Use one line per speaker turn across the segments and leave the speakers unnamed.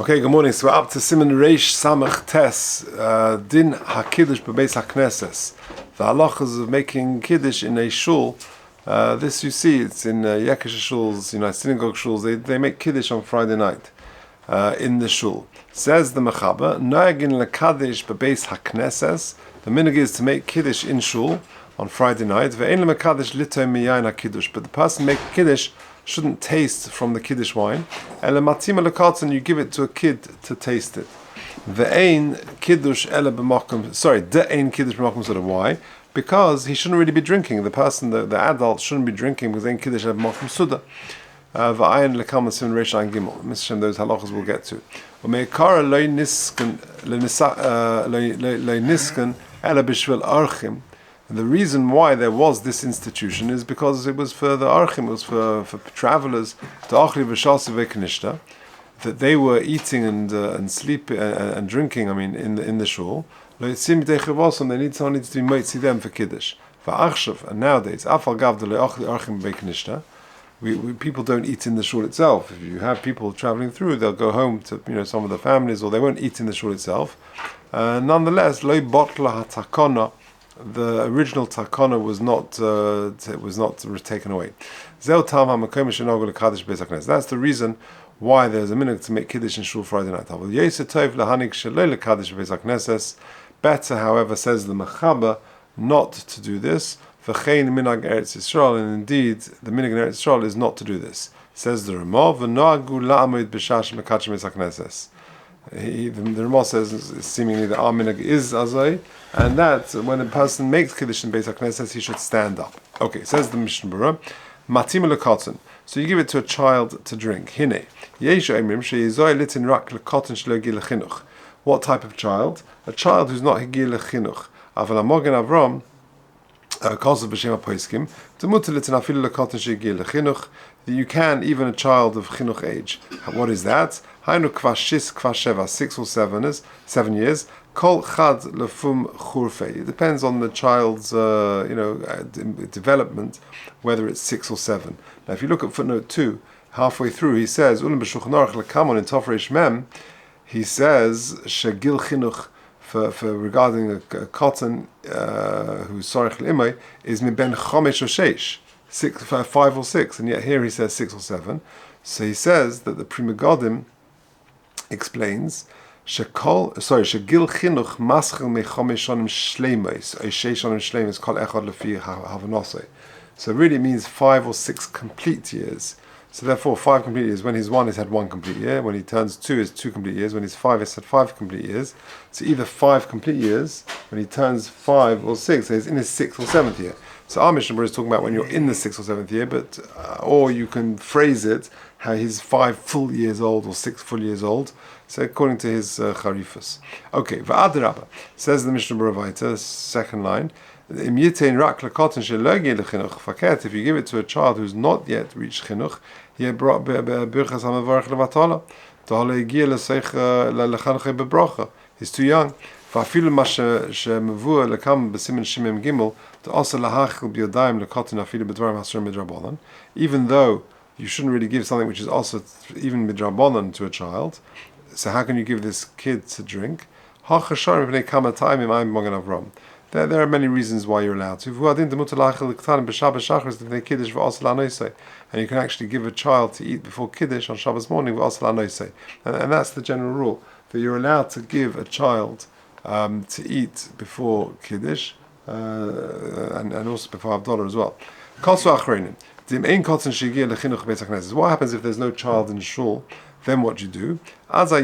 Okay, good morning. So we're up to Siman Reish Samach Tes, Din HaKiddush B'Beis HaKnesses. The halachas of making Kiddush in a Shul. This you see, it's in Yekish Shuls, synagogue Shuls. They make Kiddush on Friday night in the Shul. Says the Mechaber, Noagin LeKaddish B'Beis HaKnesses. The minhag is to make Kiddush in Shul on Friday night. Ve'ein LeMekaddish Lito Miyayin HaKiddush. But the person making Kiddush shouldn't taste from the Kiddush wine. And you give it to a kid to taste it. De'ein Kiddush b'makom soda. Why? Because he shouldn't really be drinking. The person, the adult, shouldn't be drinking because ein Kiddush ele b'makom soda. V'ayin lekam siman reish ayin gimel. Mr. Shem, those halachas we'll get to. U'meikara lo niskan ele b'shvil archim. And the reason why there was this institution is because it was for the archim, it was for travelers, that they were eating and sleeping and drinking. In the shul. They need someone needs to be moitzi them for kiddush. And nowadays, people don't eat in the shul itself. If you have people traveling through, they'll go home to some of the families, or they won't eat in the shul itself. Nonetheless, lo botla hatakona. The original takana was not taken away. That's the reason why there's a minhag to make Kiddush in Shul Friday night. Better, however, says the Mechaber, not to do this. And indeed, the minhag in Eretz Yisrael is not to do this. Says the Ramah, the Ramah says seemingly the minhag is azay, and that when a person makes Kiddush in Beis HaKnesses, he should stand up. Okay, says the Mishnah Berurah, matim lekoton. So you give it to a child to drink. Hine yeishu emrim sheyizoy litin rak lekoton shelo higi lechinuch. What type of child? A child who's not higi lechinuch. Aval hamogen Avram kosav b'shem hapoiskim t'mutar litin afilu lekoton shehigi lechinuch. You can, even a child of chinuch age. What is that? Hainu kvashis kvasheva, 6 or 7 years. Kol chad lefum churfei. It depends on the child's development, whether it's 6 or 7. Now, if you look at footnote 2, halfway through, he says ulim b'shulchan aruch lekamon in Tov Reish Mem. He says shegil chinuch for regarding a cotton who's sorich l'imay is mi ben chomesh or sheish. 5 or 6, and yet here he says 6 or 7. So he says that the Pri Megadim explains shegil chinuch maschil mechomesh shonim shleimis or sheish shonim shleimis kol echad lefi havanosei. So really it means 5 or 6 complete years. So therefore 5 complete years. When he's 1, he's had 1 complete year. When he turns 2, is 2 complete years. When he's 5, he's had 5 complete years. So either 5 complete years when he turns 5 or 6, so he's in his 6th or 7th year. So our Mishnah is talking about when you're in the 6th or 7th year, but or you can phrase it how he's 5 full years old or 6 full years old. So according to his charifas. Okay, v'adrabah says the Mishnah Berurah, second line. If you give it to a child who's not yet reached chinuch, he's too young. Even though you shouldn't really give something which is also even midrabanan to a child, so how can you give this kid to drink? There are many reasons why you're allowed to. And you can actually give a child to eat before Kiddush on Shabbos morning. And that's the general rule, that you're allowed to give a child to eat before Kiddush and also before Havdalah as well. What happens if there's no child in Shul? Then what do you do? Then the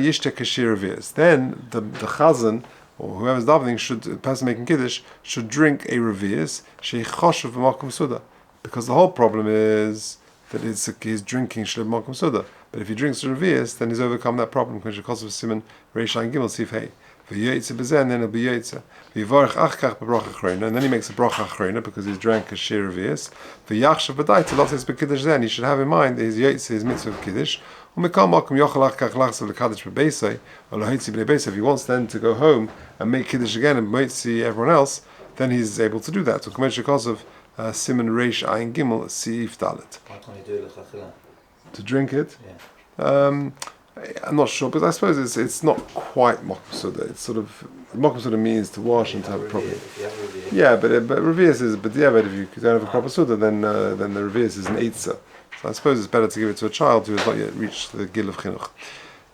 chazan, or whoever's davening, the person making Kiddush, should drink a revius, sheichoshev b'makom suda. Because the whole problem is that he's drinking shlev b'makom suda. But if he drinks a revius, then he's overcome that problem. Because shekosov siman reish ayin gimel sif hey. V'yoytze b'zeh, and then he'll be yoytze. V'yivarech achkach b'bracha achrona, and then he makes a bracha achrona because he's drank a shir revius. V'yachshav b'dayta, lot is b'kiddush then. He should have in mind that his yoytze, his mitzvah of Kiddush. If he wants then to go home and make Kiddush again and moitzi everyone else, then he's able to do that. So because of Siman Reish Ayin Gimel Siif Dalet.
Why can't you do it l'chachila?
To drink it?
Yeah.
I'm not sure, but I suppose it's not quite Mokum Suda. It's sort of Mokum Suda means to wash and to have a proper. Yeah, but Revius is if you don't have a proper Suda, then the Revius is an Eitzah. So I suppose it's better to give it to a child who has not yet reached the Gil of Chinuch.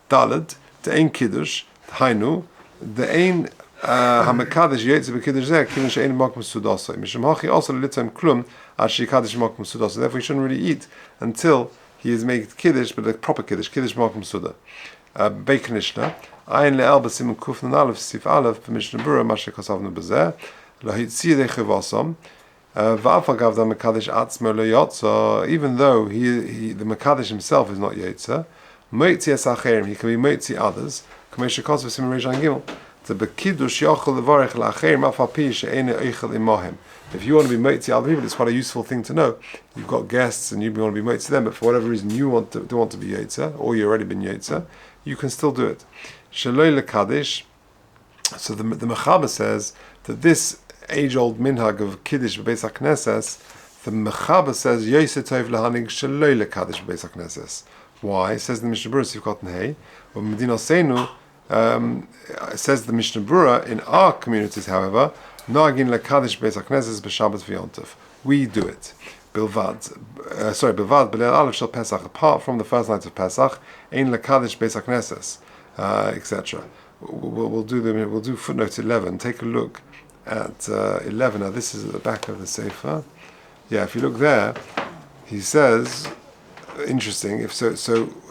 Daled, the Ein Kiddush, Hainu, the Ein Hamakadosh Yetze B'Kiddush Zeh, Kiddush Ein Mokum Sudasa. Mishum Hachi also Litem Klum, Ashi Kaddish Mokum Sudasa. Therefore, he shouldn't really eat until he is making Kiddush, but a proper Kiddush Mokum Suda. Beiknishna, Ein Le'el B'Sim Kufnan Aleph Sif Aleph B'Mishnah Berurah Mashe Kosavnu B'Zeh, Lahitzi Dechevasam. Even though the Mekadesh himself is not Yetzer, he can be Moitzi others. If you want to be Moitzi other people, it's quite a useful thing to know. You've got guests and you want to be Moitzi them, but for whatever reason you want to be Yetzer, or you've already been Yetzer, you can still do it. Shaloi Lekadesh. So the Mechaber says that this age-old minhag of Kiddush b'Beis HaKnesses, the Mechaber says Yoseh Tov lahanig shaloi lekaddish b'Beis HaKnesses. Why? It says the Mishnah Berurah Sivkot Hey, or Medina Seinu, says the Mishnah Berurah, in our communities, however, Nagin lekaddish b'Beis HaKnesses b'Shabbat v'Yontif. We do it. Bilvad b'leil Aleph shel Pesach, apart from the first night of Pesach, ein lekaddish b'Beis HaKnesses, etc. We'll do footnote 11. Take a look at 11. Now this is at the back of the Sefer. Yeah, if you look there, he says, interesting. If so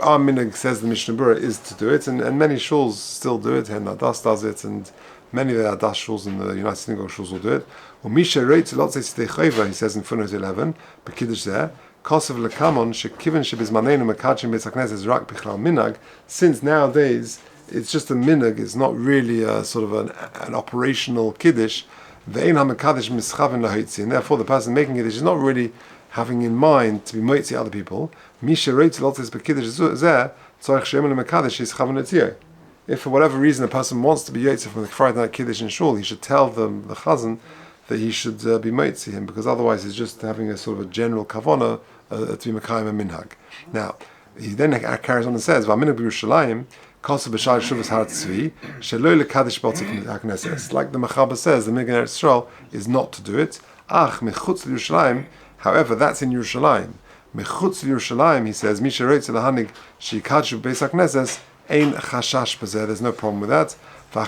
our minhag, says the Mishnah Berurah, is to do it, and many shuls still do it. And Adas does it, and many of the Adas shuls and the United Synagogue shuls will do it. Umisha reitz lot zeitechayva, he says in footnote 11, b'Kiddush there. Kosev lekamon shekiven shebizmanenu mekadshim Beis HaKnesses rak bichlal minhag. Since nowadays it's just a minhag, it's not really a sort of an operational Kiddush. And therefore the person making it is not really having in mind to be moitzi other people. If for whatever reason a person wants to be yotze from the Friday night Kiddush in Shul, he should tell the chazan that he should be moitzi him, because otherwise he's just having a sort of a general kavana to be mekayim a minhag. Now, he then carries on and says, "V'aminhag b'Yerushalayim, like the Mechaber says, the minhag in Eretz Yisrael is not to do it. However, that's in Yerushalayim. Mechutz Yerushalayim, he says, there's no problem with that. So the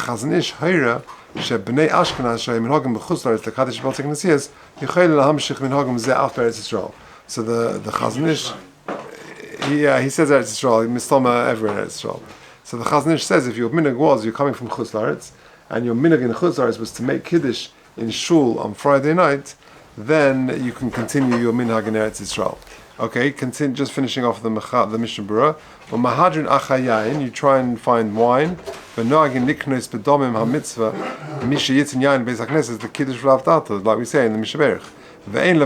Chazon Ish, he says Eretz Yisrael, Mistoma ever in Eretz Yisrael. So the Chazon Ish says, if your minhag was, you're coming from Chutz La'aretz, and your minhag in Chutz La'aretz was to make Kiddush in Shul on Friday night, then you can continue your minhag in Eretz Yisrael. Okay, just finishing off the Mishnah Berurah. Or Mahadrin Achayayin, you try and find wine. V'noagin liknos b'domim ha-mitzvah, misha yitzin yayin Beis HaKnesses, the Kiddush Rav Dato, like we say in the Mishnah Berurah. And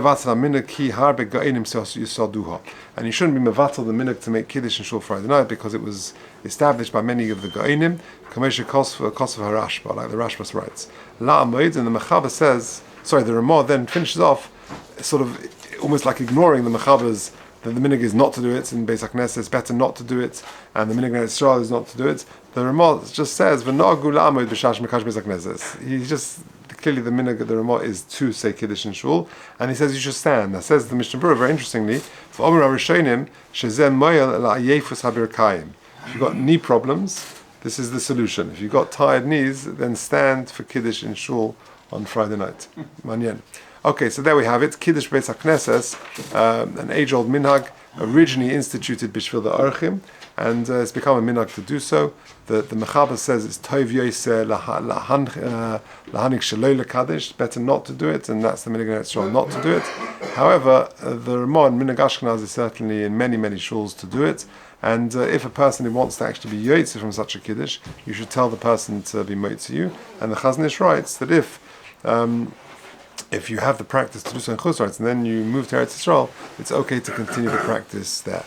you shouldn't be mevatel the minhag to make Kiddush in Shul Friday night, because it was established by many of the Ga'inim, Kamesha Kosov HaRashba, like the Rashba writes. La'amoid, and the Mechaber says, the Ramah then finishes off, sort of almost like ignoring the Mechaber's, that the minhag is not to do it, in Beis HaKnesses it's better not to do it, and the minhag in Israel is not to do it. The Ramah just says, V'na'agu la'amoid b'shash mekash Beis HaKnesses. He's just, clearly the minhag of the Ramah is to say Kiddush in Shul, and he says you should stand. That says the Mishnah Berurah, very interestingly, if you've got knee problems, this is the solution. If you've got tired knees, then stand for Kiddush in Shul on Friday night. Manyan. Okay, so there we have it. Kiddush Beis HaKnesses, an age-old minhag, originally instituted b'shvil the Orachim, and it's become a minhag to do so. The Mechaber says it's Tov Yoseh lahanik shaloi lekaddish, better not to do it, and that's the minhag in Eretz Yisrael, not to do it. However, the Ramah and minhag Ashkenaz is certainly in many shuls to do it, and if a person who wants to actually be yotze from such a Kiddush, you should tell the person to be moitzi you. And the Chazon Ish writes that if you have the practice to do so in Chutz La'aretz and then you move to Eretz Yisrael, it's okay to continue the practice there.